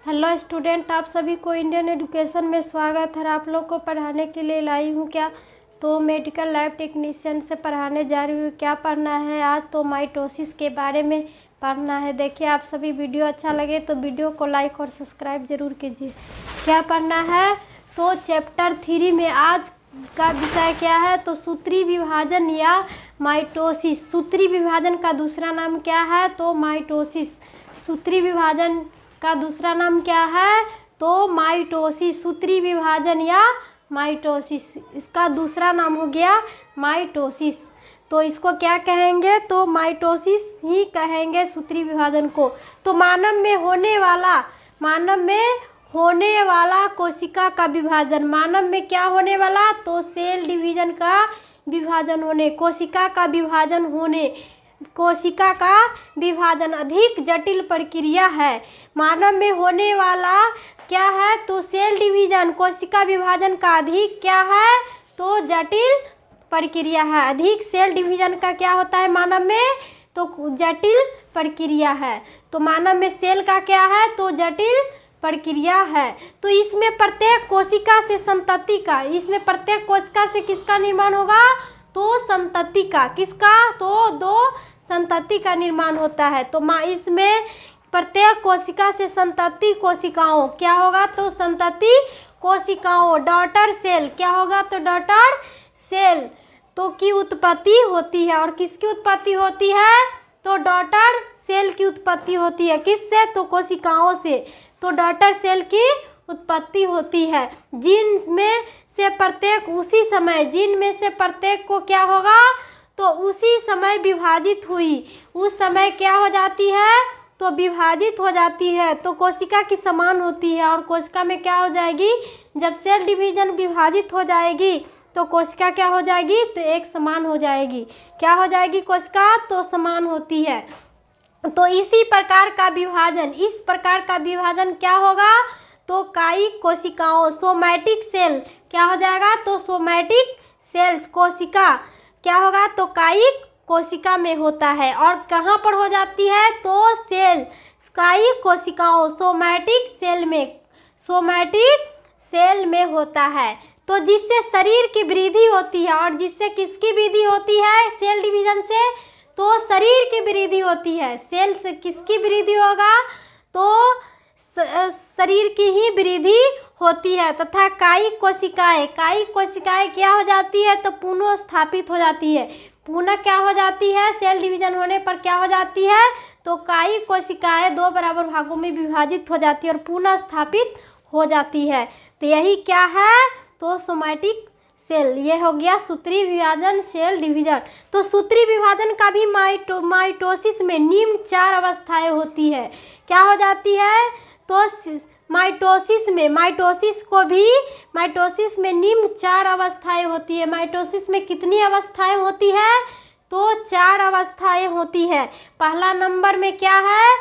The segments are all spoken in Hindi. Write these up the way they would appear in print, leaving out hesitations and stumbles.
हेलो स्टूडेंट, आप सभी को इंडियन एजुकेशन में स्वागत है। आप लोग को पढ़ाने के लिए लाई हूँ क्या तो मेडिकल लैब टेक्नीशियन से पढ़ाने जा रही हूँ। क्या पढ़ना है आज तो माइटोसिस के बारे में पढ़ना है। देखिए, आप सभी वीडियो अच्छा लगे तो वीडियो को लाइक और सब्सक्राइब जरूर कीजिए। क्या पढ़ना है तो चैप्टर 3 में आज का विषय क्या है तो सूत्री विभाजन या माइटोसिस। सूत्री विभाजन का दूसरा नाम क्या है तो माइटोसिस। सूत्री विभाजन का दूसरा नाम क्या है तो माइटोसिस। सूत्री विभाजन या माइटोसिस, इसका दूसरा नाम हो गया माइटोसिस। तो इसको क्या कहेंगे तो माइटोसिस ही कहेंगे सूत्री विभाजन को। तो मानव में होने वाला कोशिका का विभाजन, मानव में क्या होने वाला तो सेल डिवीजन का विभाजन होने, कोशिका का विभाजन अधिक जटिल प्रक्रिया है। मानव में होने वाला क्या है तो सेल डिवीजन, कोशिका विभाजन का अधिक क्या है तो जटिल प्रक्रिया है। अधिक सेल डिवीजन का क्या होता है मानव में तो जटिल प्रक्रिया है। तो मानव में सेल का क्या है तो जटिल प्रक्रिया है। तो इसमें प्रत्येक कोशिका से संतति का, इसमें प्रत्येक कोशिका से किसका निर्माण होगा तो संतति का, किसका तो दो संतति का निर्माण होता है। तो इसमें प्रत्येक कोशिका से संतति कोशिकाओं क्या होगा तो संतति कोशिकाओं, डॉटर सेल क्या होगा तो डॉटर सेल तो की उत्पत्ति होती है। और किसकी उत्पत्ति होती है तो डॉटर सेल की उत्पत्ति होती है। किससे तो कोशिकाओं से। तो डॉटर सेल की उत्पत्ति होती है। जिन में से प्रत्येक को क्या होगा तो उसी समय विभाजित हुई, उस समय क्या हो जाती है तो विभाजित हो जाती है। तो कोशिका की समान होती है। और कोशिका में क्या हो जाएगी जब सेल डिवीजन विभाजित हो जाएगी तो कोशिका क्या हो जाएगी तो एक समान हो जाएगी। क्या हो जाएगी कोशिका तो समान होती है। तो इस प्रकार का विभाजन क्या होगा तो कायिक कोशिकाओं, सोमैटिक सेल क्या हो जाएगा तो सोमैटिक सेल्स कोशिका क्या होगा तो कायिक कोशिका में होता है। और कहाँ पर हो जाती है तो सेल कायिक कोशिकाओं सोमैटिक सेल में होता है। तो जिससे शरीर की वृद्धि होती है। और जिससे किसकी वृद्धि होती है सेल डिवीजन से तो शरीर की वृद्धि होती है। सेल से किसकी वृद्धि होगा तो शरीर की ही वृद्धि होती है। तथा कायिक कोशिकाएं क्या हो जाती है तो पुनः स्थापित हो जाती है। पुनः क्या हो जाती है सेल डिवीजन होने पर क्या हो जाती है तो कायिक कोशिकाएं दो बराबर भागों में विभाजित हो जाती है और पुनः स्थापित हो जाती है। तो यही क्या है तो सोमैटिक सेल। ये हो गया सूत्री विभाजन, सेल डिवीजन। तो सूत्री विभाजन का भी माइटोसिस में निम्न 4 अवस्थाएं होती है। क्या हो जाती है तो माइटोसिस में निम्न 4 अवस्थाएं होती है। माइटोसिस में कितनी अवस्थाएं होती है तो 4 अवस्थाएं होती है। पहला नंबर में क्या है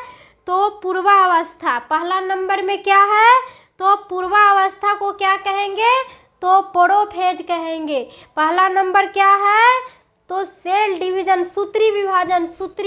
तो पूर्वावस्था। पहला नंबर में क्या है तो पूर्वावस्था को क्या कहेंगे तो प्रोफेज कहेंगे। पहला नंबर क्या है तो सेल डिवीजन, सूत्री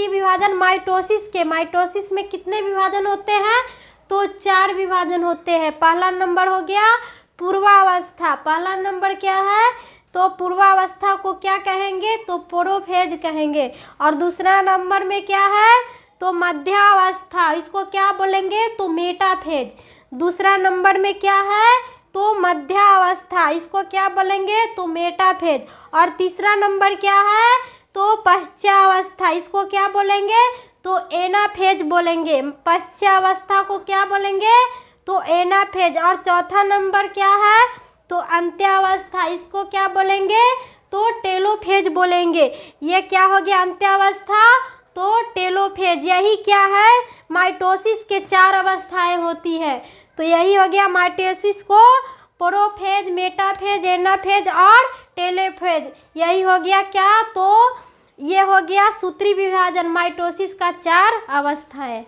विभाजन माइटोसिस में कितने विभाजन होते हैं तो 4 विभाजन होते हैं। पहला नंबर हो गया पूर्वावस्था। पहला नंबर क्या है तो पूर्वावस्था को क्या कहेंगे तो प्रोफेज कहेंगे। और दूसरा नंबर में क्या है तो मध्यावस्था, इसको क्या बोलेंगे तो मेटाफेज। दूसरा नंबर में क्या है तो मध्यावस्था, इसको क्या बोलेंगे तो मेटाफेज। और तीसरा नंबर क्या है तो पश्चावस्था, इसको क्या बोलेंगे तो एनाफेज बोलेंगे। पश्चावस्था को क्या बोलेंगे तो एनाफेज। और चौथा नंबर क्या है तो अंत्यावस्था, इसको क्या बोलेंगे तो टेलोफेज बोलेंगे। ये क्या हो गया अंत्यावस्था तो टेलोफेज। यही क्या है माइटोसिस के 4 अवस्थाएं होती है। तो यही हो गया माइटोसिस को प्रोफेज, मेटाफेज, एनाफेज और टेलोफेज। यही हो गया क्या तो ये हो गया सूत्री विभाजन माइटोसिस का 4 अवस्थाएं।